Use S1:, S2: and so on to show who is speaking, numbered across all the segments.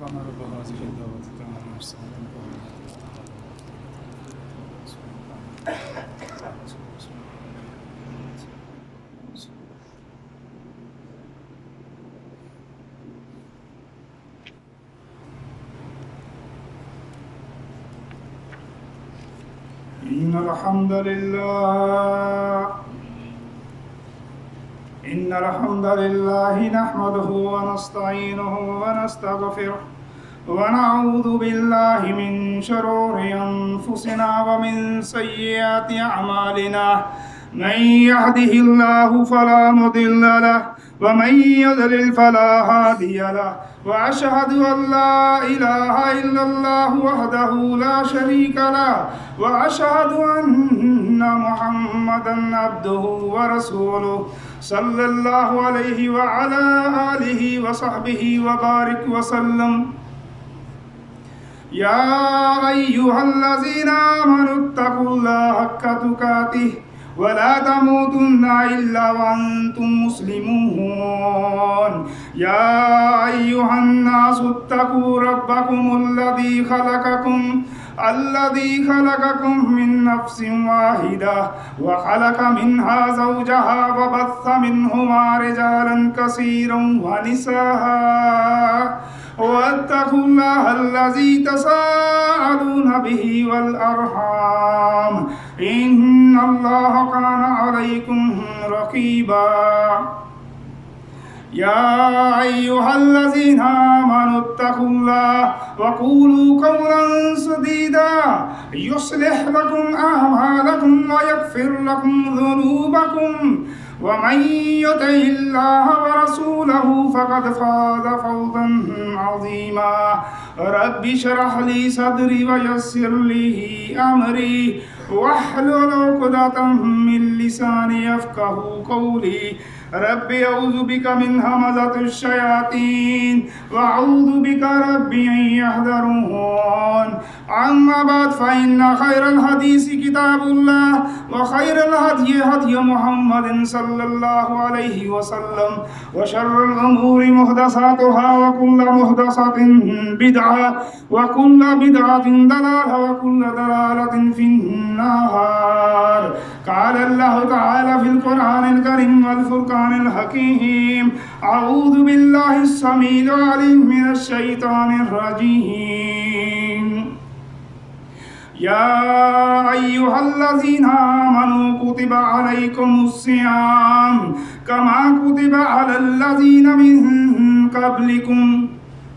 S1: فأمر بهذه الدعوة كما أرسلنا إن الحمد لله نحمده ونستعينه ونستغفره ونعوذ بالله من شرور أنفسنا ومن سيئات أعمالنا من يهده الله فلا مضل له ومن يضلل فلا هادي له وأشهد أن لا إله إلا الله وحده لا شريك له وأشهد أن محمدا عبده ورسوله صلى الله عليه وعلى آله وصحبه وبارك وسلم يا أيها الذين آمنوا اتقوا الله حق تقاته ولا تموتن إلا وأنتم مسلمون يا أيها الناس اتقوا ربكم الذي خلقكم من نفس واحدة وخلق منها زوجها وبث منهما رجالا كثيرا ونساء واتقوا الله الذي تساءلون به والأرحام إن الله كان عليكم رقيبا يا أيها الذين آمنوا اتقوا الله وقولوا قولا سديدا يصلح لكم أعمالكم ويغفر لكم ذنوبكم ومن يطع الله ورسوله فقد فاز فوزا عظيما رب اشرح لي صدري ويسر لي أمري واحلل عقدة من لساني يفقهوا قولي رب أعوذ بك من همزة الشياطين وأعوذ بك رب أن يحضرون أما بعد فإن خير الحديث كتاب الله وخير الهدي هدي محمد صلى الله عليه وسلم وشر الأمور محدثاتها وكل محدثة بدعة وكل بدعة ضلالة وكل ضلالة في النار قال الله تعالى في القرآن الكريم والفرقان الحكيم أعوذ بالله السميع العليم من الشيطان الرجيم يا أيها الذين آمنوا كتب عليكم الصيام كما كتب على الذين من قبلكم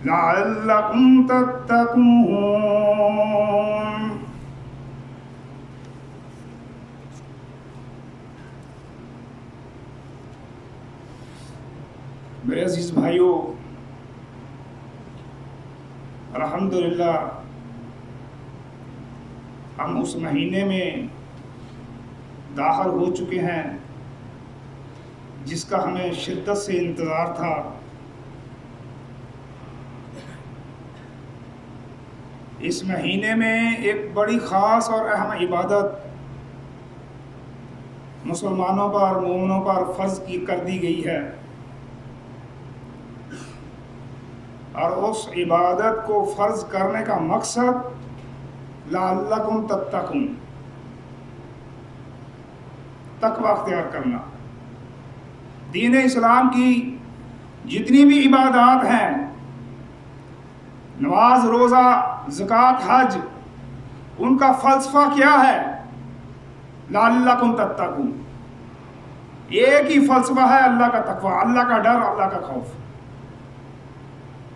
S1: لعلكم تتقون میرے عزیز بھائیوں، الحمدللہ ہم اس مہینے میں داخل ہو چکے ہیں جس کا ہمیں شدت سے انتظار تھا۔ اس مہینے میں ایک بڑی خاص اور اہم عبادت مسلمانوں پر مومنوں پر فرض کر دی گئی ہے، اور اس عبادت کو فرض کرنے کا مقصد لعلکم تتقون، تقوی اختیار کرنا۔ دین اسلام کی جتنی بھی عبادات ہیں، نماز، روزہ، زکوٰۃ، حج، ان کا فلسفہ کیا ہے؟ لعلکم تتقون۔ ایک ہی فلسفہ ہے، اللہ کا تقوی، اللہ کا ڈر، اللہ کا خوف۔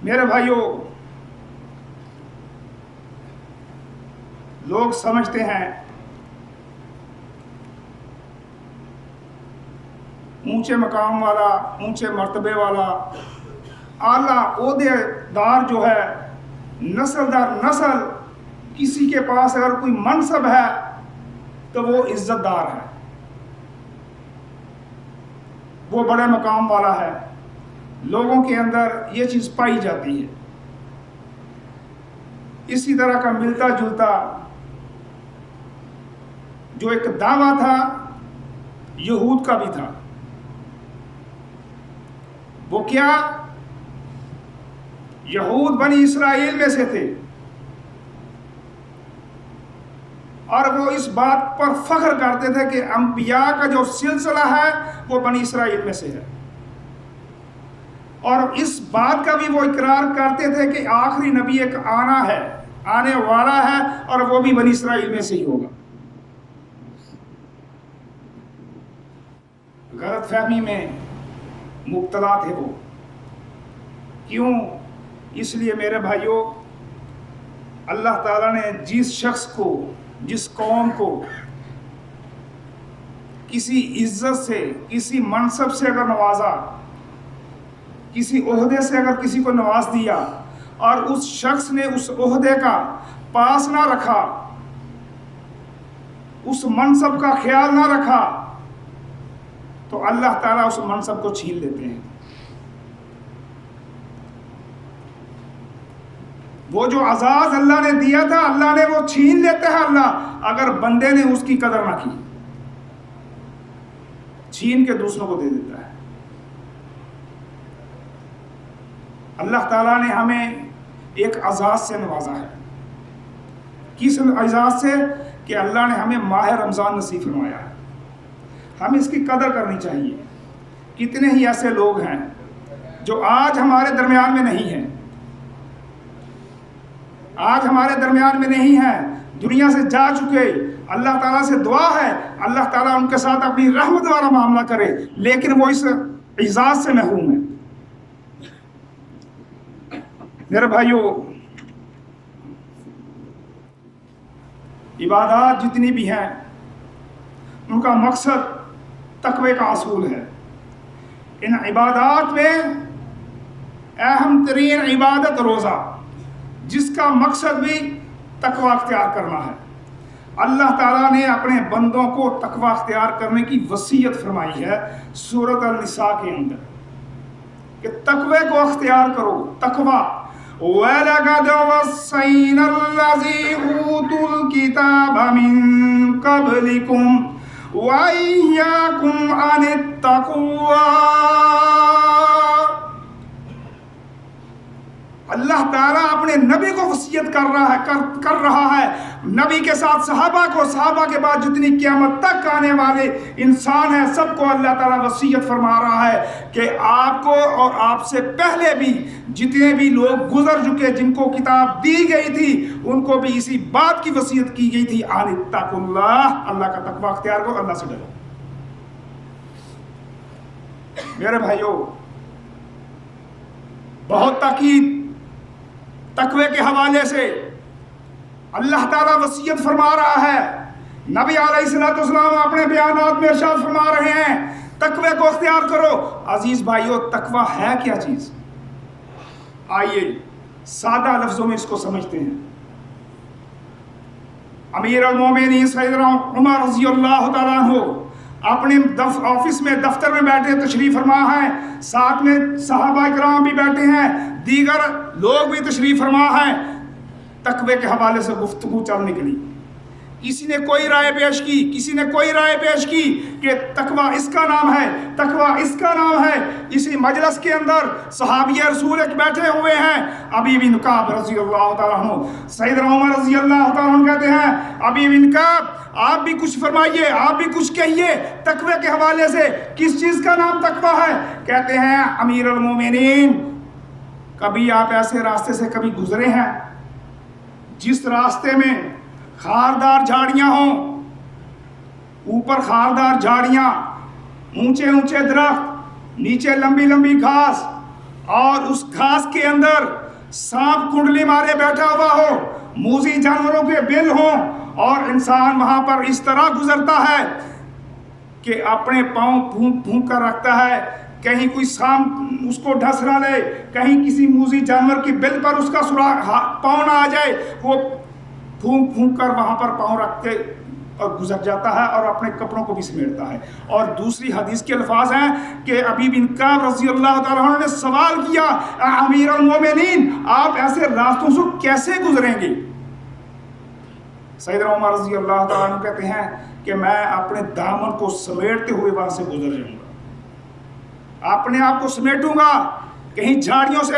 S1: میرے بھائیوں، لوگ سمجھتے ہیں اونچے مقام والا، اونچے مرتبے والا، اعلیٰ عہدے دار جو ہے، نسل در نسل کسی کے پاس اگر کوئی منصب ہے تو وہ عزت دار ہے، وہ بڑے مقام والا ہے۔ لوگوں کے اندر یہ چیز پائی جاتی ہے۔ اسی طرح کا ملتا جلتا جو ایک دعویٰ تھا یہود کا بھی تھا، وہ کیا یہود بنی اسرائیل میں سے تھے، اور وہ اس بات پر فخر کرتے تھے کہ انبیاء کا جو سلسلہ ہے وہ بنی اسرائیل میں سے ہے، اور اس بات کا بھی وہ اقرار کرتے تھے کہ آخری نبی ایک آنے والا ہے اور وہ بھی بنی اسرائیل میں سے ہی ہوگا۔ غلط فہمی میں مبتلا تھے وہ۔ کیوں؟ اس لیے میرے بھائیوں، اللہ تعالیٰ نے جس شخص کو، جس قوم کو کسی عزت سے، کسی منصب سے اگر نوازا، کسی عہدے سے اگر کسی کو نواز دیا، اور اس شخص نے اس عہدے کا پاس نہ رکھا، اس منصب کا خیال نہ رکھا، تو اللہ تعالیٰ اس منصب کو چھین لیتے ہیں۔ وہ جو اعزاز اللہ نے دیا تھا، اللہ نے وہ چھین لیتے ہیں اللہ، اگر بندے نے اس کی قدر نہ کی، چھین کے دوسروں کو دے دیتا ہے۔ اللہ تعالیٰ نے ہمیں ایک اعزاز سے نوازا ہے۔ کس اعزاز سے؟ کہ اللہ نے ہمیں ماہ رمضان نصیب فرمایا ہے۔ ہمیں اس کی قدر کرنی چاہیے۔ کتنے ہی ایسے لوگ ہیں جو آج ہمارے درمیان میں نہیں ہیں، آج ہمارے درمیان میں نہیں ہیں، دنیا سے جا چکے۔ اللہ تعالیٰ سے دعا ہے اللہ تعالیٰ ان کے ساتھ اپنی رحمت والا معاملہ کرے، لیکن وہ اس اعزاز سے محروم ہیں۔ میرے بھائیوں، عبادات جتنی بھی ہیں ان کا مقصد تقوی کا اصول ہے۔ ان عبادات میں اہم ترین عبادت روزہ، جس کا مقصد بھی تقوی اختیار کرنا ہے۔ اللہ تعالیٰ نے اپنے بندوں کو تقوی اختیار کرنے کی وصیت فرمائی ہے سورۃ النساء کے اندر کہ تقوی کو اختیار کرو۔ تقوی وَلَقَدْ وَصَّيْنَا الَّذِينَ أُوتُوا الْكِتَابَ مِن قَبْلِكُمْ وَإِيَّاكُمْ أَنِ اتَّقُوا اللَّهَ۔ اللہ تعالیٰ اپنے نبی کو وصیت کر رہا ہے، نبی کے ساتھ صحابہ کو، صحابہ کے بعد جتنی قیامت تک آنے والے انسان ہیں سب کو اللہ تعالیٰ وصیت فرما رہا ہے کہ آپ کو اور آپ سے پہلے بھی جتنے بھی لوگ گزر چکے جن کو کتاب دی گئی تھی ان کو بھی اسی بات کی وصیت کی گئی تھی، ان اتقوا اللہ، اللہ کا تقوی اختیار کرو، اللہ سے ڈرو۔ میرے بھائیوں، بہت تاکید تقوی کے حوالے سے اللہ تعالیٰ وصیت فرما رہا ہے۔ نبی علیہ السلام اپنے بیانات میں ارشاد فرما رہے ہیں تقوی کو اختیار کرو۔ عزیز بھائیو، تقوی ہے کیا چیز؟ آئیے سادہ لفظوں میں اس کو سمجھتے ہیں۔ امیر المومنین سیدنا عمر رضی اللہ تعالیٰ عنہ اپنے آفس میں، دفتر میں بیٹھے تشریف فرما ہیں، ساتھ میں صحابہ کرام بھی بیٹھے ہیں، دیگر لوگ بھی تشریف فرما ہیں۔ تقوی کے حوالے سے گفتگو چل نکلی۔ کسی نے کوئی رائے پیش کی، کسی نے کوئی رائے پیش کی کہ تقوی اس کا نام ہے، تقوی اس کا نام ہے۔ اسی مجلس کے اندر صحابی رسول ایک بیٹھے ہوئے ہیں، ابی بن کعب رضی اللہ تعالیٰ عنہ۔ سیدنا عمر رضی اللہ تعالیٰ عنہ کہتے ہیں ابی بن کعب آپ بھی کچھ فرمائیے، آپ بھی کچھ کہیے تقوی کے حوالے سے، کس چیز کا نام تقوی ہے؟ کہتے ہیں امیر المومنین، کبھی آپ ایسے راستے سے کبھی گزرے ہیں جس راستے میں خاردار جھاڑیاں ہوں، اوپر خاردار جھاڑیاں، اونچے اونچے درخت، نیچے لمبی لمبی گھاس، اور اس گھاس کے اندر سانپ کنڈلی مارے بیٹھا ہوا ہو، موذی جانوروں کے بل ہوں، اور انسان وہاں پر اس طرح گزرتا ہے کہ اپنے پاؤں پھونک پھونک کر رکھتا ہے، کہیں کوئی سانپ اس کو ڈھس نہ لے، کہیں کسی موذی جانور کی بل پر اس کا پاؤں نہ آ جائے، وہ پھونک پھونک کر وہاں پر پاؤں رکھتے اور گزر جاتا ہے اور اپنے کپڑوں کو بھی سمیٹتا ہے۔ اور دوسری حدیث کے الفاظ ہیں کہ ابی بن کعب رضی اللہ تعالیٰ عنہ نے سوال کیا امیر المومنین آپ ایسے راستوں سے کیسے گزریں گے؟ سیدنا عمر رضی اللہ تعالیٰ عنہ کہتے ہیں کہ میں اپنے دامن کو سمیٹتے ہوئے وہاں سے گزر جاؤں گا، اپنے آپ کو سمیٹوں گا، کہیں جھاڑیوں سے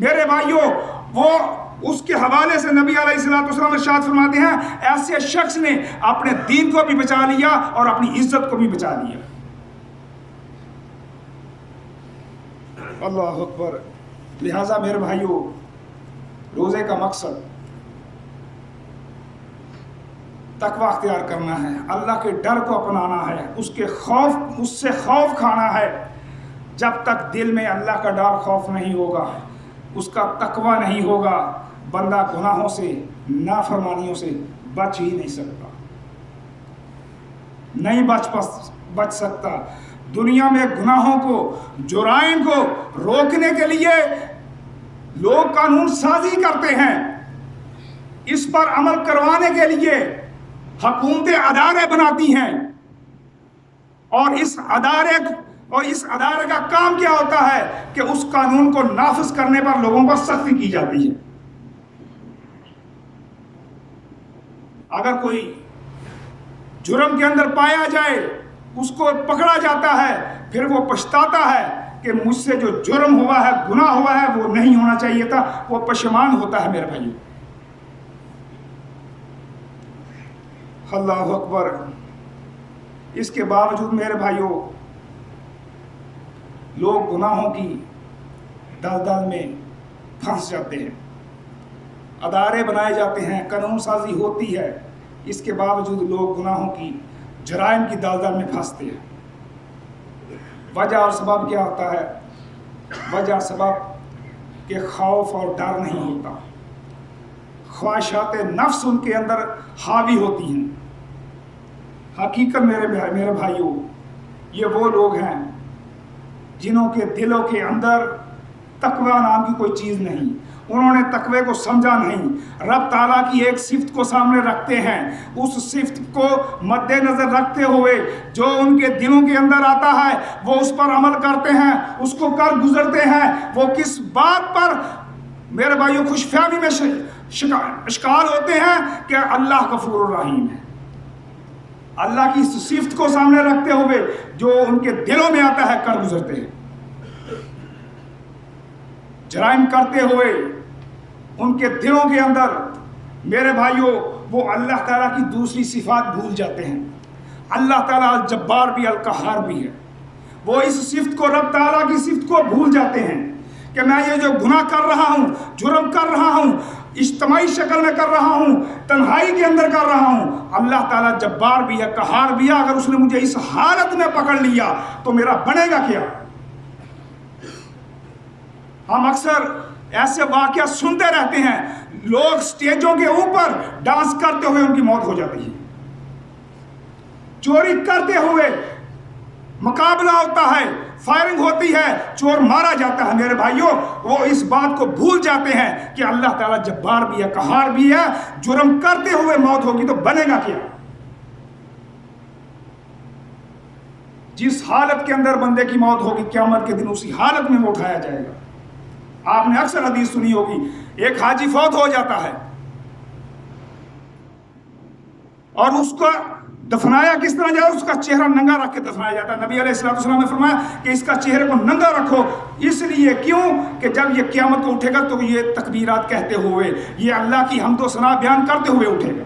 S1: میرے بھائیوں وہ اس کے حوالے سے نبی علیہ الصلوۃ والسلام ارشاد فرماتے ہیں ایسے شخص نے اپنے دین کو بھی بچا لیا اور اپنی عزت کو بھی بچا لیا. اللہ اکبر. لہذا میرے بھائیوں روزے کا مقصد تقوی اختیار کرنا ہے، اللہ کے ڈر کو اپنانا ہے، اس سے خوف کھانا ہے. جب تک دل میں اللہ کا ڈر خوف نہیں ہوگا، اس کا تقوی نہیں ہوگا، بندہ گناہوں سے نافرمانیوں سے بچ ہی نہیں سکتا، نہیں بچ سکتا. دنیا میں گناہوں کو، جرائم کو روکنے کے لیے لوگ قانون سازی کرتے ہیں، اس پر عمل کروانے کے لیے حکومتیں ادارے بناتی ہیں، اور اس ادارے کا کام کیا ہوتا ہے کہ اس قانون کو نافذ کرنے پر لوگوں پر سختی کی جاتی ہے. اگر کوئی جرم کے اندر پایا جائے، اس کو پکڑا جاتا ہے، پھر وہ پچھتاتا ہے کہ مجھ سے جو جرم ہوا ہے، گناہ ہوا ہے، وہ نہیں ہونا چاہیے تھا، وہ پشیمان ہوتا ہے. میرے بھائیوں اللہ اکبر. اس کے باوجود میرے بھائیوں لوگ گناہوں کی دلدل میں پھنس جاتے ہیں، ادارے بنائے جاتے ہیں، قانون سازی ہوتی ہے، اس کے باوجود لوگ گناہوں کی، جرائم کی دلدل میں پھنستے ہیں. وجہ اور سبب کیا ہوتا ہے؟ وجہ سبب کہ خوف اور ڈر نہیں ہوتا، خواہشات نفس ان کے اندر حاوی ہوتی ہیں. حقیقت میرے بھائیوں یہ وہ لوگ ہیں جنہوں کے دلوں کے اندر تقوی نام کی کوئی چیز نہیں، انہوں نے تقوی کو سمجھا نہیں. رب تعالیٰ کی ایک صفت کو سامنے رکھتے ہیں، اس صفت کو مد نظر رکھتے ہوئے جو ان کے دلوں کے اندر آتا ہے وہ اس پر عمل کرتے ہیں، اس کو کر گزرتے ہیں. وہ کس بات پر میرے بھائیوں خوش فہمی میں اشکال ہوتے ہیں کہ اللہ غفور الرحیم ہے. اللہ کی صفت کو سامنے رکھتے ہوئے جو ان کے دلوں میں آتا ہے کر گزرتے ہیں. جرائم کرتے ہوئے ان کے دلوں کے اندر میرے بھائیوں وہ اللہ تعالیٰ کی دوسری صفات بھول جاتے ہیں. اللہ تعالیٰ الجبار بھی، القہار بھی ہے. وہ اس صفت کو، رب تعالیٰ کی صفت کو بھول جاتے ہیں کہ میں یہ جو گناہ کر رہا ہوں، جرم کر رہا ہوں، اجتماعی شکل میں کر رہا ہوں، تنہائی کے اندر کر رہا ہوں، اللہ تعالیٰ جبار بھی ہے، قہار بھی ہے. اگر اس نے مجھے اس حالت میں پکڑ لیا تو میرا بنے گا کیا؟ ہم اکثر ایسے واقعہ سنتے رہتے ہیں، لوگ سٹیجوں کے اوپر ڈانس کرتے ہوئے ان کی موت ہو جاتی ہے، چوری کرتے ہوئے مقابلہ ہوتا ہے، فائرنگ ہوتی ہے، چور مارا جاتا ہے. میرے بھائیوں وہ اس بات کو بھول جاتے ہیں کہ اللہ تعالیٰ جبار بھی ہے، قہار بھی ہے. جرم کرتے ہوئے موت ہوگی تو بنے گا کیا؟ جس حالت کے اندر بندے کی موت ہوگی قیامت کے دن اسی حالت میں وہ اٹھایا جائے گا. آپ نے اکثر حدیث سنی ہوگی، ایک حاجی فوت ہو جاتا ہے اور اس کو دفنایا کس طرح جائے؟ اس کا چہرہ ننگا رکھ کے دفنایا جاتا ہے. نبی علیہ الصلوۃ والسلام نے فرمایا کہ اس کا چہرے کو ننگا رکھو، اس لیے کیوں کہ جب یہ قیامت کو اٹھے گا تو یہ تکبیرات کہتے ہوئے، یہ اللہ کی حمد و ثنا بیان کرتے ہوئے اٹھے گا.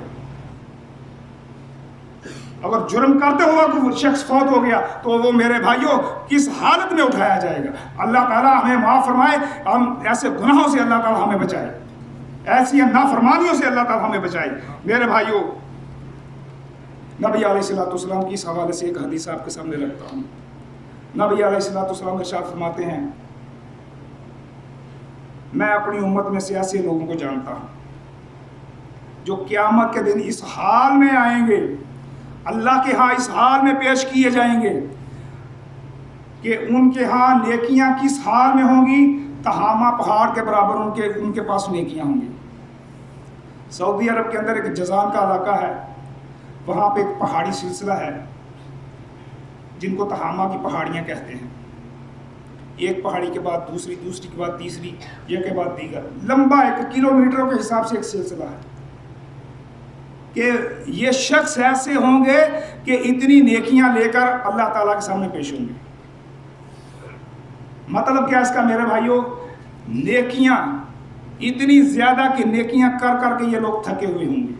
S1: اگر جرم کرتے ہوا کوئی شخص فوت ہو گیا تو وہ میرے بھائیوں کس حالت میں اٹھایا جائے گا؟ اللہ تعالیٰ ہمیں معاف فرمائے، ہم ایسے گناہوں سے اللہ تعالیٰ ہمیں بچائے، ایسی نافرمانیوں سے اللہ تعالیٰ ہمیں بچائے. میرے بھائیوں نبی علیہ الصلوۃ والسلام کی اس حوالے سے ایک حدیث آپ کے سامنے رکھتا ہوں. نبی علیہ الصلوۃ والسلام ارشاد فرماتے ہیں میں اپنی امت میں سے ایسے لوگوں کو جانتا ہوں جو قیامت کے دن اس حال میں آئیں گے، اللہ کے ہاں اس حال میں پیش کیے جائیں گے کہ ان کے ہاں نیکیاں کس حال میں ہوں گی؟ تہامہ پہاڑ کے برابر ان کے پاس نیکیاں ہوں گی. سعودی عرب کے اندر ایک جزان کا علاقہ ہے، وہاں پہ ایک پہاڑی سلسلہ ہے جن کو تہامہ کی پہاڑیاں کہتے ہیں. ایک پہاڑی کے بعد دوسری، دوسری کے بعد تیسری، یہ کے بعد دیگر، لمبا 1 کلومیٹروں کے حساب سے ایک سلسلہ ہے کہ یہ شخص ایسے ہوں گے کہ اتنی نیکیاں لے کر اللہ تعالیٰ کے سامنے پیش ہوں گے. مطلب کیا اس کا میرے بھائیوں؟ نیکیاں اتنی زیادہ کہ نیکیاں کر کر کے یہ لوگ تھکے ہوئے ہوں گے،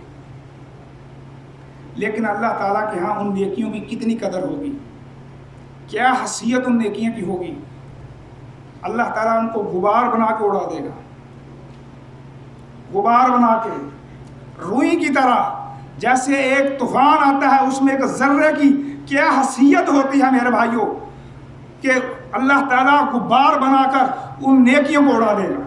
S1: لیکن اللہ تعالیٰ کے ہاں ان نیکیوں کی کتنی قدر ہوگی، کیا حیثیت ان نیکیوں کی ہوگی۔ اللہ تعالیٰ ان کو غبار بنا کے اڑا دے گا، غبار بنا کے، روئی کی طرح۔ جیسے ایک طوفان آتا ہے، اس میں ایک ذرے کی کیا حیثیت ہوتی ہے میرے بھائیوں، کہ اللہ تعالیٰ غبار بنا کر ان نیکیوں کو اڑا دے گا۔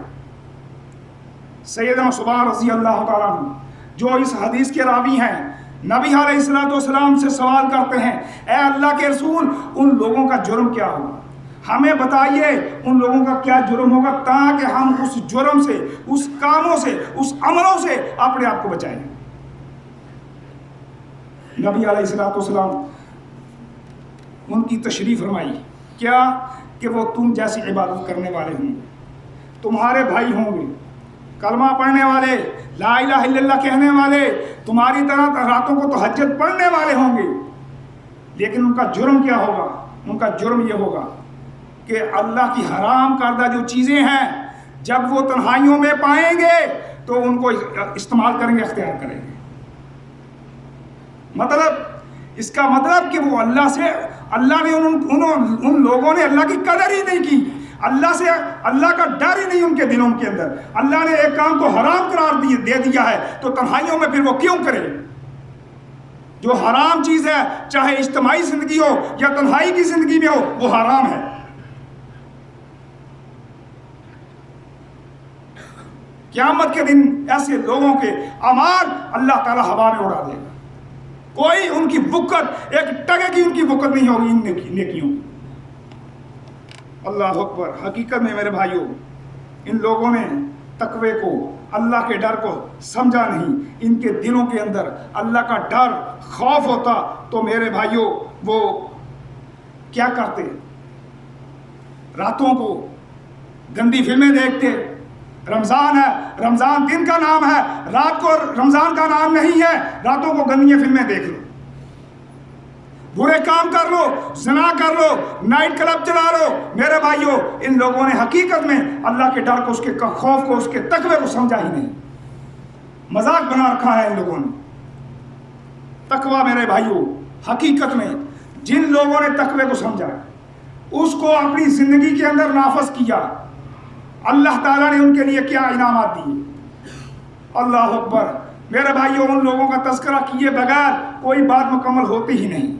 S1: سیدنا صبح رضی اللہ تعالیٰ عنہ جو اس حدیث کے راوی ہیں، نبی علیہ السلام سے سوال کرتے ہیں، اے اللہ کے رسول، ان لوگوں کا جرم کیا ہوگا؟ ہمیں بتائیے ان لوگوں کا کیا جرم ہوگا، تاکہ ہم اس جرم سے، اس کاموں سے، اس عملوں سے اپنے آپ کو بچائیں۔ نبی علیہ السلام ان کی تشریح فرمائی، کیا کہ وہ تم جیسی عبادت کرنے والے ہوں گے، تمہارے بھائی ہوں گے، کلمہ پڑھنے والے، لا الہ الا اللہ کہنے والے، تمہاری طرح راتوں کو تہجد پڑھنے والے ہوں گے، لیکن ان کا جرم کیا ہوگا؟ ان کا جرم یہ ہوگا کہ اللہ کی حرام کردہ جو چیزیں ہیں جب وہ تنہائیوں میں پائیں گے تو ان کو استعمال کریں گے، اختیار کریں گے۔ مطلب اس کا مطلب کہ وہ اللہ نے ان لوگوں نے اللہ کی قدر ہی نہیں کی، اللہ کا ڈر ہی نہیں ان کے دلوں کے اندر۔ اللہ نے ایک کام کو حرام قرار دے دیا ہے تو تنہائیوں میں پھر وہ کیوں کرے؟ جو حرام چیز ہے، چاہے اجتماعی زندگی ہو یا تنہائی کی زندگی میں ہو، وہ حرام ہے۔ قیامت کے دن ایسے لوگوں کے اعمال اللہ تعالیٰ ہوا میں اڑا دے گا، کوئی ان کی وقت، ایک ٹکے کی ان کی وقت نہیں ہوگی ان نیکیوں۔ اللہ اکبر۔ حقیقت میں میرے بھائیوں، ان لوگوں نے تقوی کو، اللہ کے ڈر کو سمجھا نہیں۔ ان کے دلوں کے اندر اللہ کا ڈر، خوف ہوتا تو میرے بھائیوں وہ کیا کرتے؟ راتوں کو گندی فلمیں دیکھتے۔ رمضان ہے، رمضان دن کا نام ہے، رات کو رمضان کا نام نہیں ہے۔ راتوں کو گندی فلمیں دیکھ لو، برے کام کر لو، زنا کر لو، نائٹ کلب چلا لو۔ میرے بھائیوں، ان لوگوں نے حقیقت میں اللہ کے ڈر کو، اس کے خوف کو، اس کے تقوی کو سمجھا ہی نہیں، مذاق بنا رکھا ہے ان لوگوں نے۔ تقوی میرے بھائیوں، حقیقت میں جن لوگوں نے تقوی کو سمجھا، اس کو اپنی زندگی کے اندر نافذ کیا، اللہ تعالیٰ نے ان کے لیے کیا انعامات دیے۔ اللہ اکبر۔ میرے بھائیوں، ان لوگوں کا تذکرہ کیے بغیر کوئی بات مکمل ہوتی ہی نہیں۔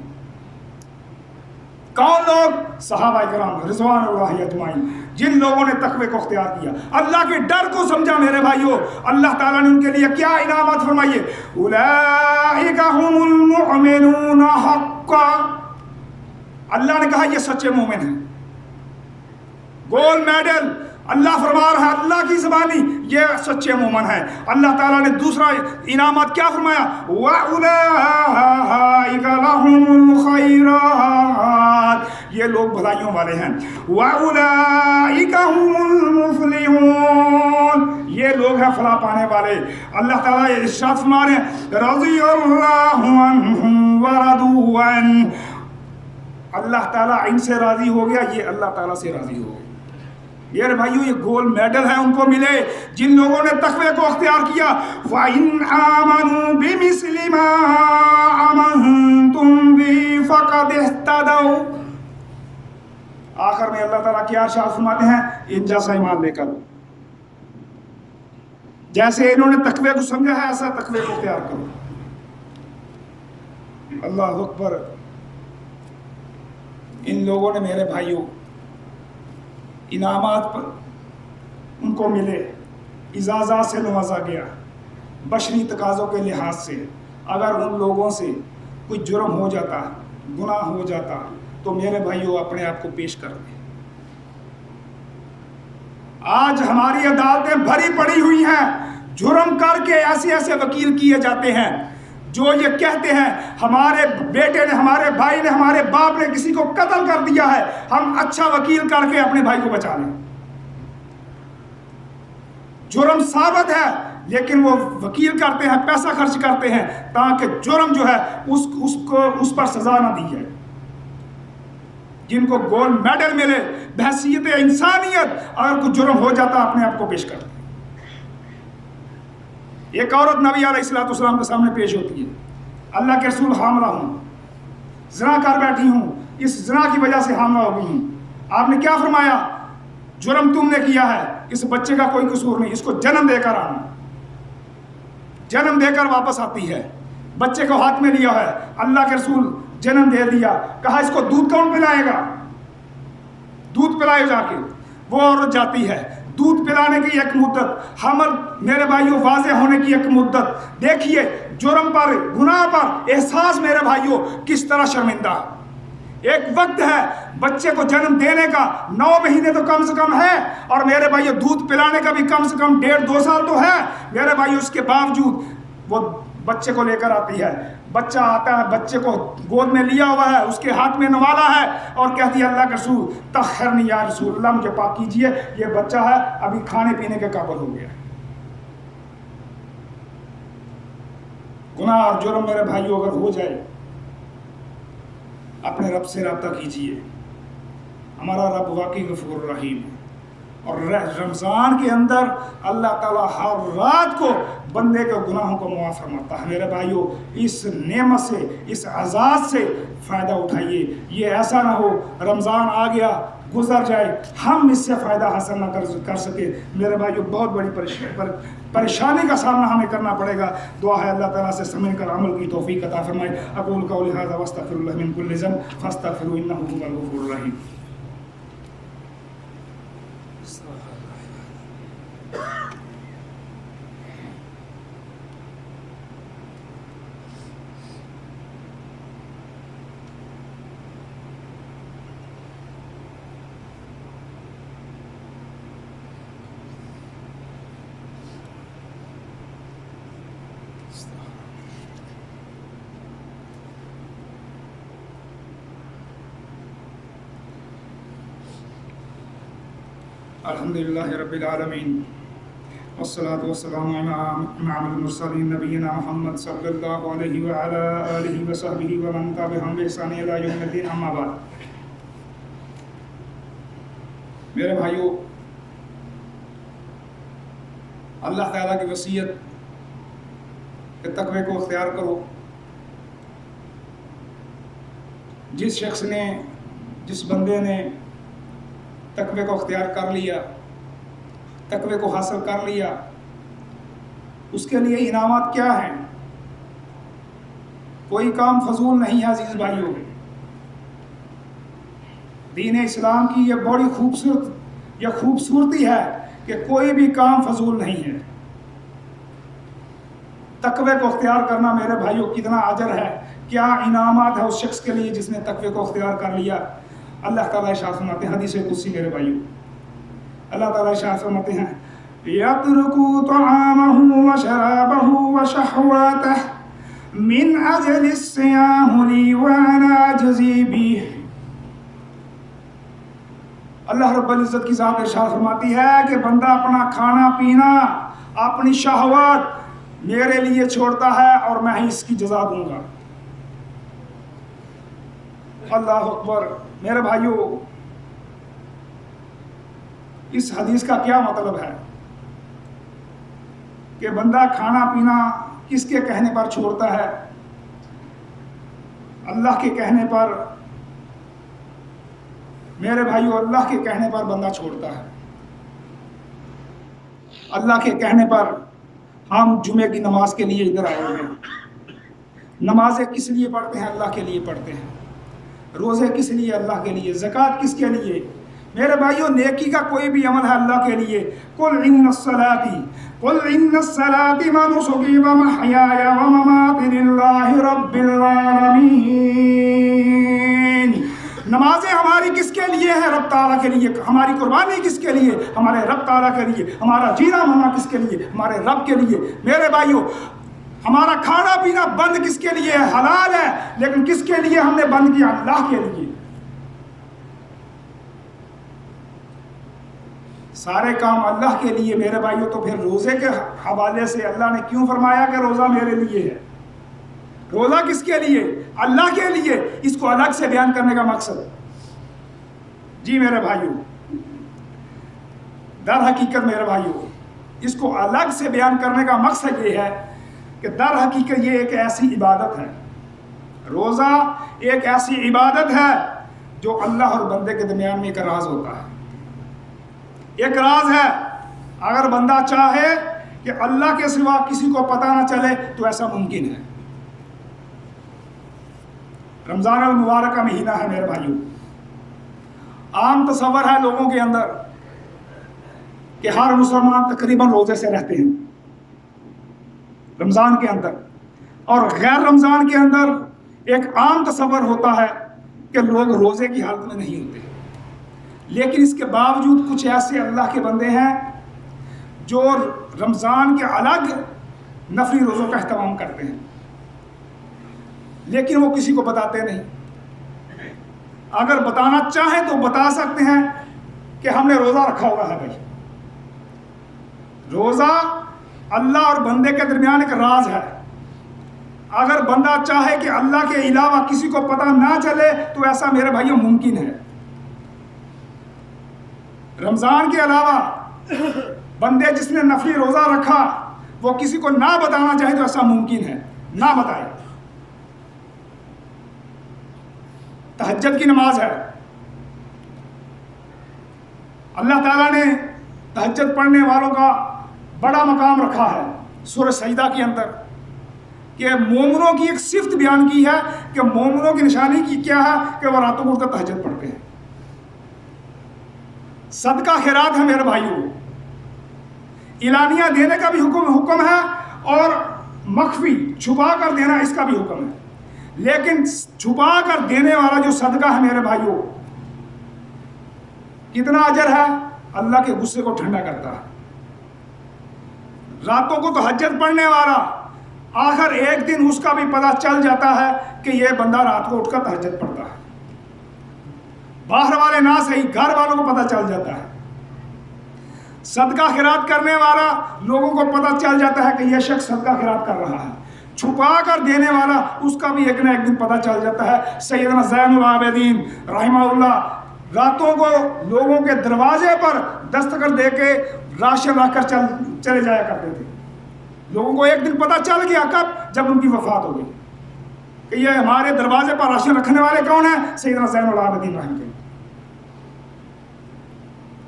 S1: کون لوگ؟ صحابہ کرام رضوان اللہ اجمعین، جن لوگوں نے تقوی کو اختیار کیا، اللہ کے ڈر کو سمجھا۔ میرے بھائیوں، اللہ تعالیٰ نے ان کے لیے کیا انعامات فرمائیے؟ اولئک هم المؤمنون حقا۔ اللہ نے کہا یہ سچے مومن ہیں، گولڈ میڈل اللہ فرما رہا ہے، اللہ کی زبانی، یہ سچے مومن ہیں۔ اللہ تعالیٰ نے دوسرا انعامات کیا فرمایا؟ وَأُولَئِكَ لَهُمُ الْخَيْرَاتُ، یہ لوگ بھلائیوں والے ہیں۔ وَأُولَئِكَ هُمُ الْمُفْلِحُونَ، یہ لوگ ہیں فلاح پانے والے۔ اللہ تعالیٰ ارشاد فرما رہے ہیں، رضی اللہ عنہم ورضوا عنہ، اللہ تعالیٰ ان سے راضی ہو گیا، یہ اللہ تعالیٰ سے راضی ہو گیا۔ میرے بھائیوں، یہ گولڈ میڈل ہے ان کو ملے جن لوگوں نے تقوی کو اختیار کیا۔ وَإِنْ آمَنُوا بِمِثْلِ مَا آمَنْتُمْ بِهِ فَقَدِ اهْتَدَوْا۔ آخر میں اللہ تعالیٰ کیا ارشاد فرماتے ہیں؟ ان جیسا ایمان لے کر، جیسے انہوں نے تقوی کو سمجھا ہے، ایسا تقوی کو اختیار کرو۔ اللہ اکبر۔ ان لوگوں نے میرے بھائیوں انعامات پر ان کو ملے، اعزازات سے نوازا گیا، بشری تقاضوں کے لحاظ سے۔ اگر ان لوگوں سے کوئی جرم ہو جاتا، گناہ ہو جاتا، تو میرے بھائیوں اپنے آپ کو پیش کر دیں۔ آج ہماری عدالتیں بھری پڑی ہوئی ہیں، جرم کر کے ایسے ایسے وکیل کیے جاتے ہیں جو یہ کہتے ہیں ہمارے بیٹے نے، ہمارے بھائی نے، ہمارے باپ نے کسی کو قتل کر دیا ہے، ہم اچھا وکیل کر کے اپنے بھائی کو بچا لیں۔ جرم ثابت ہے، لیکن وہ وکیل کرتے ہیں، پیسہ خرچ کرتے ہیں تاکہ جرم جو ہے اس پر سزا نہ دی جائے۔ جن کو گولڈ میڈل ملے بحیثیت انسانیت، اگر کچھ جرم ہو جاتا اپنے آپ کو پیش کرتے. ایک عورت نبی علیہ الصلوۃ والسلام کے سامنے پیش ہوتی ہے، اللہ کے رسول حاملہ ہوں، زنا کر بیٹھی ہوں، اس زنا کی وجہ سے حاملہ ہو گئی ہوں. آپ نے کیا فرمایا؟ جرم تم نے کیا ہے، اس بچے کا کوئی قصور نہیں، اس کو جنم دے کر آنا. جنم دے کر واپس آتی ہے، بچے کو ہاتھ میں لیا ہے، اللہ کے رسول جنم دے دیا. کہا اس کو دودھ کون پلائے گا؟ دودھ پلائے جا کے. وہ عورت جاتی ہے، دودھ پلانے کی ایک مدت، حمل میرے بھائیوں واضح ہونے کی ایک مدت. دیکھیے جرم پر، گناہ پر احساس میرے بھائیوں کس طرح شرمندہ. ایک وقت ہے بچے کو جنم دینے کا، 9 مہینے تو کم سے کم ہے، اور میرے بھائیوں دودھ پلانے کا بھی کم سے کم 1.5-2 سال تو ہے میرے بھائیوں. اس کے باوجود وہ بچے کو لے کر آتی ہے. بچہ آتا ہے، بچے کو گود میں لیا ہوا ہے، اس کے ہاتھ میں نوالا ہے، اور کہتی ہے اللہ کے رسول طہرنی یا رسول اللہ، مجھے پاک کیجئے، یہ بچہ ہے ابھی کھانے پینے کے قابل ہو گیا. گناہ اور جرم میرے بھائیوں اگر ہو جائے، اپنے رب سے رابطہ کیجئے. ہمارا رب واقعی غفور رحیم ہے، اور رمضان کے اندر اللہ تعالیٰ ہر رات کو بندے کے گناہوں کو معاف فرماتا ہے. میرے بھائیوں اس نعمت سے، اس عزاز سے فائدہ اٹھائیے. یہ ایسا نہ ہو رمضان آ گیا گزر جائے ہم اس سے فائدہ حاصل نہ کر سکے. میرے بھائیوں بہت بڑی پریشانی کا سامنا ہمیں کرنا پڑے گا. دعا ہے اللہ تعالیٰ سے سمجھ کر عمل کی توفیق عطا فرمائے. اقول قولی ھذا واستغفر اللہ من کل ذنب فاستغفروہ انہ ھو الغفور الرحیم. الحمدللہ رب العالمین والصلاة والسلام علی امام المرسلین نبینا محمد صلی اللہ علیہ وعلا آلہ وصحبہ ومن تبعہم بإحسان الی یوم الدین. اما بعد. میرے بھائیوں اللہ تعالیٰ کی وصیت کہ تقوی کو اختیار کرو. جس شخص نے، جس بندے نے تقوی کو اختیار کر لیا، تقوی کو حاصل کر لیا، اس کے لیے انعامات کیا ہیں؟ کوئی کام فضول نہیں ہے عزیز بھائیوں. دین اسلام کی یہ بڑی خوبصورتی ہے کہ کوئی بھی کام فضول نہیں ہے. تقوی کو اختیار کرنا میرے بھائیوں کتنا اجر ہے، کیا انعامات ہے اس شخص کے لیے جس نے تقوی کو اختیار کر لیا. اللہ تعالیٰ ارشاد فرماتے ہیں حدیث قدسی میرے بھائیوں، اللہ تعالیٰ ارشاد فرماتے ہیں یترکوا طعامہ وشرابہ وشہواتہ من اجل الصیام لی وانا اجزی بہ. اللہ رب العزت کی ذات ارشاد فرماتی ہے کہ بندہ اپنا کھانا پینا، اپنی شہوات میرے لیے چھوڑتا ہے اور میں ہی اس کی جزا دوں گا. اللہ اکبر. میرے بھائیوں اس حدیث کا کیا مطلب ہے کہ بندہ کھانا پینا کس کے کہنے پر چھوڑتا ہے؟ اللہ کے کہنے پر. میرے بھائیوں اللہ کے کہنے پر بندہ چھوڑتا ہے. اللہ کے کہنے پر ہم جمعے کی نماز کے لیے ادھر آئے ہیں. نمازیں کس لیے پڑھتے ہیں؟ اللہ کے لیے پڑھتے ہیں. روزے کس لیے؟ اللہ کے لیے. زکوٰۃ کس کے لیے؟ میرے بھائیوں نیکی کا کوئی بھی عمل ہے اللہ کے لیے. قل ان الصلاۃ ونسکی ومحیای ومماتی للہ رب العالمین. نمازیں ہماری کس کے لیے ہیں؟ رب تعالیٰ کے لیے. ہماری قربانی کس کے لیے؟ ہمارے رب تعالیٰ کے لیے. ہمارا جینا مرنا کس کے لیے؟ ہمارے رب کے لیے. میرے بھائیوں ہمارا کھانا پینا بند کس کے لیے ہے؟ حلال ہے، لیکن کس کے لیے ہم نے بند کیا؟ اللہ کے لیے. سارے کام اللہ کے لیے. میرے بھائیوں تو پھر روزے کے حوالے سے اللہ نے کیوں فرمایا کہ روزہ میرے لیے ہے؟ روزہ کس کے لیے؟ اللہ کے لیے. اس کو الگ سے بیان کرنے کا مقصد جی میرے بھائیوں، در حقیقت میرے بھائیوں، اس کو الگ سے بیان کرنے کا مقصد یہ ہے کہ در حقیقت یہ ایک ایسی عبادت ہے، روزہ ایک ایسی عبادت ہے جو اللہ اور بندے کے درمیان میں ایک راز ہوتا ہے، ایک راز ہے۔ اگر بندہ چاہے کہ اللہ کے سوا کسی کو پتہ نہ چلے تو ایسا ممکن ہے۔ رمضان المبارک کا مہینہ ہے میرے بھائیوں، عام تصور ہے لوگوں کے اندر کہ ہر مسلمان تقریباً روزے سے رہتے ہیں رمضان کے اندر، اور غیر رمضان کے اندر ایک عام تصور ہوتا ہے کہ لوگ روزے کی حالت میں نہیں ہوتے، لیکن اس کے باوجود کچھ ایسے اللہ کے بندے ہیں جو رمضان کے الگ نفلی روزوں کا اہتمام کرتے ہیں، لیکن وہ کسی کو بتاتے نہیں۔ اگر بتانا چاہیں تو بتا سکتے ہیں کہ ہم نے روزہ رکھا ہوا ہے۔ بھائی، روزہ اللہ اور بندے کے درمیان ایک راز ہے۔ اگر بندہ چاہے کہ اللہ کے علاوہ کسی کو پتہ نہ چلے تو ایسا میرے بھائیوں ممکن ہے۔ رمضان کے علاوہ بندے جس نے نفلی روزہ رکھا وہ کسی کو نہ بتانا چاہے تو ایسا ممکن ہے، نہ بتائے۔ تہجد کی نماز ہے، اللہ تعالیٰ نے تہجد پڑھنے والوں کا بڑا مقام رکھا ہے سورہ سجدہ کے اندر، کہ مومنوں کی ایک صفت بیان کی ہے کہ مومنوں کی نشانی کی کیا ہے کہ وہ راتوں کو اٹھ کر تہجد پڑھتے ہیں۔ صدقہ خیرات ہے میرے بھائیوں، اعلانیہ دینے کا بھی حکم ہے اور مخفی چھپا کر دینا اس کا بھی حکم ہے، لیکن چھپا کر دینے والا جو صدقہ ہے میرے بھائیوں کتنا اجر ہے، اللہ کے غصے کو ٹھنڈا کرتا ہے۔ راتوں کو تہجد پڑھنے والا آخر ایک دن اس کا بھی پتہ چل جاتا ہے کہ یہ بندہ رات کو اٹھ کر تہجد پڑھتا ہے، باہر والے نہ صحیح گھر والوں کو پتہ چل جاتا ہے۔ صدقہ خیرات کرنے والا لوگوں کو پتہ چل جاتا ہے کہ یہ شخص صدقہ خیرات کر رہا ہے، چھپا کر دینے والا اس کا بھی ایک نہ ایک دن پتہ چل جاتا ہے۔ سیدنا زین العابدین رحمہ اللہ راتوں کو لوگوں کے دروازے پر دستخط دے کے راشن رکھ کر چلے جایا کرتے تھے۔ لوگوں کو ایک دن پتہ چل گیا، کب؟ جب ان کی وفات ہو گئی کہ یہ ہمارے دروازے پر راشن رکھنے والے کون ہیں؟ سیدنا زین العابدین رحمہ اللہ۔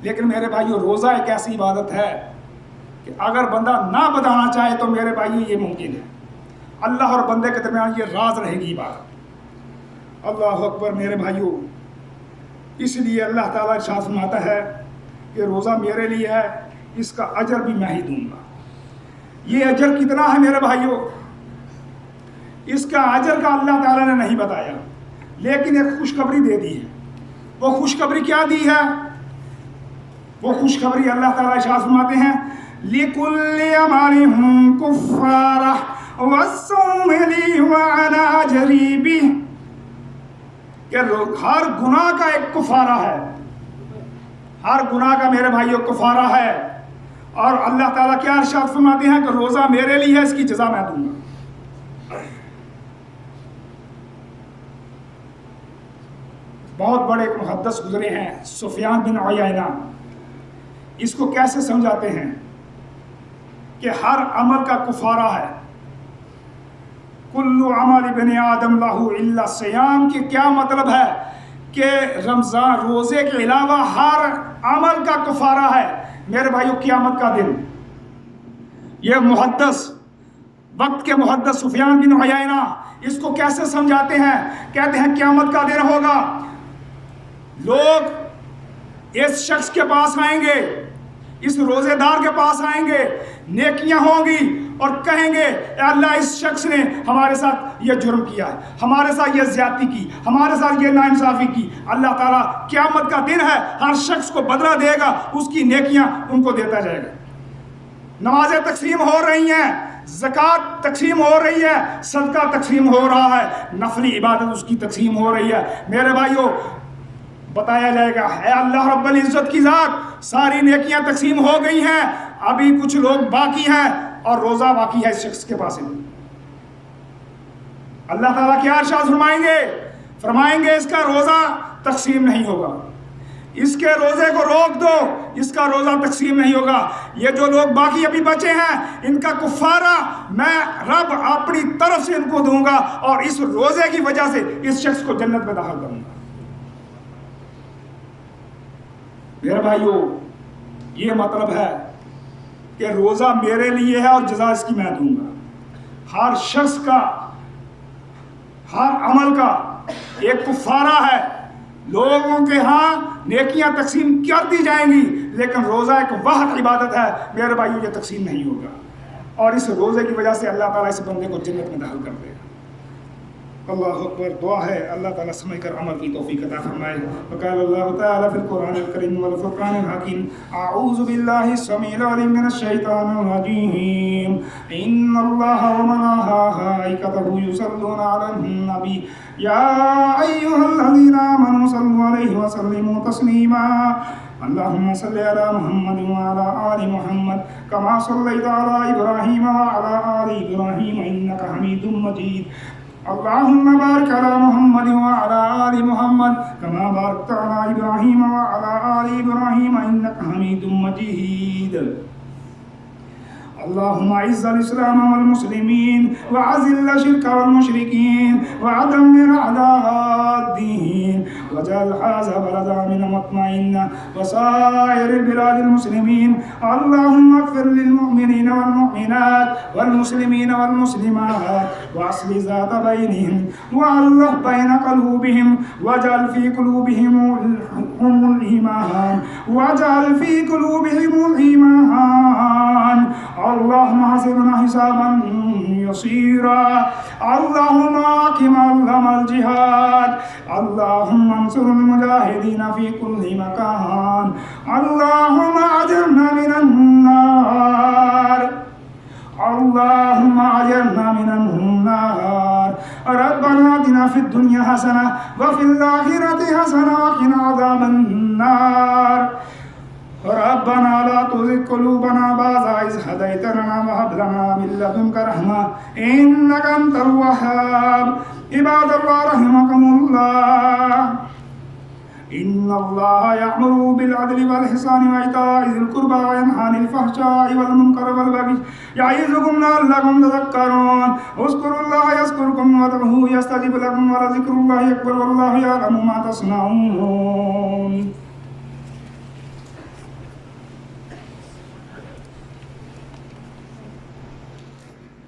S1: لیکن میرے بھائیو، روزہ ایک ایسی عبادت ہے کہ اگر بندہ نہ بتانا چاہے تو میرے بھائیو یہ ممکن ہے، اللہ اور بندے کے درمیان یہ راز رہے گی بات۔ اللہ اکبر میرے بھائیو، اس لیے اللہ تعالیٰ ارشاد فرماتا ہے کہ روزہ میرے لیے ہے، اس کا اجر بھی میں ہی دوں گا۔ یہ اجر کتنا ہے میرے بھائیو؟ اس کا اجر کا اللہ تعالیٰ نے نہیں بتایا، لیکن ایک خوشخبری دے دی ہے۔ وہ خوشخبری کیا دی ہے؟ وہ خوشخبری اللہ تعالیٰ ارشاد فرماتے ہیں لِكُلِّ عَمَلٍ كُفَّارَةٌ وَالصَّوْمِ لِي وَأَنَا أَجْزِي بِهِ، کہ ہر گناہ کا ایک کفارہ ہے، ہر گناہ کا میرے بھائیو کفارہ ہے، اور اللہ تعالیٰ کیا ارشاد فرماتے ہیں کہ روزہ میرے لیے ہے، اس کی جزا میں دوں گا۔ بہت بڑے ایک محدث گزرے ہیں سفیان بن عیینہ، اس کو کیسے سمجھاتے ہیں کہ ہر عمل کا کفارہ ہے۔ کل عمل ابن آدم لہ الا الصیام، کہ کیا مطلب ہے کہ رمضان روزے کے علاوہ ہر عمل کا کفارہ ہے۔ میرے بھائیو، قیامت کا دن، یہ محدث وقت کے محدث سفیان بن عیینہ اس کو کیسے سمجھاتے ہیں؟ کہتے ہیں قیامت کا دن ہوگا، لوگ اس شخص کے پاس آئیں گے، اس روزے دار کے پاس آئیں گے، نیکیاں ہوں گی اور کہیں گے اے اللہ اس شخص نے ہمارے ساتھ یہ جرم کیا، ہمارے ساتھ یہ زیادتی کی، ہمارے ساتھ یہ ناانصافی کی۔ اللہ تعالیٰ قیامت کا دن ہے، ہر شخص کو بدلہ دے گا، اس کی نیکیاں ان کو دیتا جائے گا۔ نمازیں تقسیم ہو رہی ہیں، زکوٰۃ تقسیم ہو رہی ہے، صدقہ تقسیم ہو رہا ہے، نفلی عبادت اس کی تقسیم ہو رہی ہے۔ میرے بھائیو، بتایا جائے گا اے اللہ رب العزت کی ذات، ساری نیکیاں تقسیم ہو گئی ہیں، ابھی کچھ لوگ باقی ہیں اور روزہ باقی ہے اس شخص کے پاس۔ اللہ تعالیٰ کیا ارشاد فرمائیں گے؟ فرمائیں گے اس کا روزہ تقسیم نہیں ہوگا، اس کے روزے کو روک دو، اس کا روزہ تقسیم نہیں ہوگا۔ یہ جو لوگ باقی ابھی بچے ہیں ان کا کفارہ میں رب اپنی طرف سے ان کو دوں گا، اور اس روزے کی وجہ سے اس شخص کو جنت میں داخل کروں گا۔ میرے بھائیو، یہ مطلب ہے کہ روزہ میرے لیے ہے اور جزا اس کی میں دوں گا۔ ہر شخص کا، ہر عمل کا ایک کفارہ ہے۔ لوگوں کے ہاں نیکیاں تقسیم کر دی جائیں گی، لیکن روزہ ایک واحد عبادت ہے میرے بھائیو، یہ تقسیم نہیں ہوگا، اور اس روزے کی وجہ سے اللہ تعالیٰ اس بندے کو جنت میں داخل کر دے گا۔ اللہ اکبر۔ دعا ہے اللہ تعالیٰ سمجھ کر عمل کی توفیق عطا فرمائے۔ وقال اللہ تعالیٰ فی القرآن الکریم والفرقان الحکیم، اعوذ باللہ السمیع العلیم من الشیطان الرجیم، ان اللہ وملائکتہ یصلون علی النبی یا ایھا الذین آمنوا صلوا علیہ وسلموا تسلیما، اللهم صل على محمد وعلى آل محمد كما صليت على إبراهيم وعلى آل إبراهيم إنك حميد مجيد، اللهم بارك على محمد وعلى آل محمد كما باركت على إبراهيم وعلى آل إبراهيم إنك حميد مجيد، اللهم اعز الاسلام والمسلمين واذل الشرك والمشركين ودمر اعداء الدين، واجعل هذا بلدا امنا مطمئنا وسائر البلاد المسلمين، اللهم اغفر للمؤمنين والمؤمنات والمسلمين والمسلمات واصلح ذات بينهم والف بين قلوبهم، واجعل في قلوبهم الايمان، واجعل في قلوبهم الايمان، اللهم حسبنا حسابا يسيرا، اللهم اقم علم الجهاد، اللهم انصر المجاهدين في كل مكان، اللهم اجرنا من النار، اللهم اجرنا من النار، ربنا آتنا في الدنيا حسنة وفي الآخرة حسنة وقنا عذاب النار، ربنا لا تزغ قلوبنا بعد إذ هديتنا وهب لنا من لدنك رحمة إنك أنت الوهاب، عباد الله رحمكم الله، إن الله يأمر بالعدل والإحسان وإيتاء ذي القربى وينهى عن الفحشاء والمنكر والبغي يعظكم لعلكم تذكرون، اذكروا الله يذكركم وادعوه يستجب لكم ولذكر الله أكبر والله يعلم ما تصنعون۔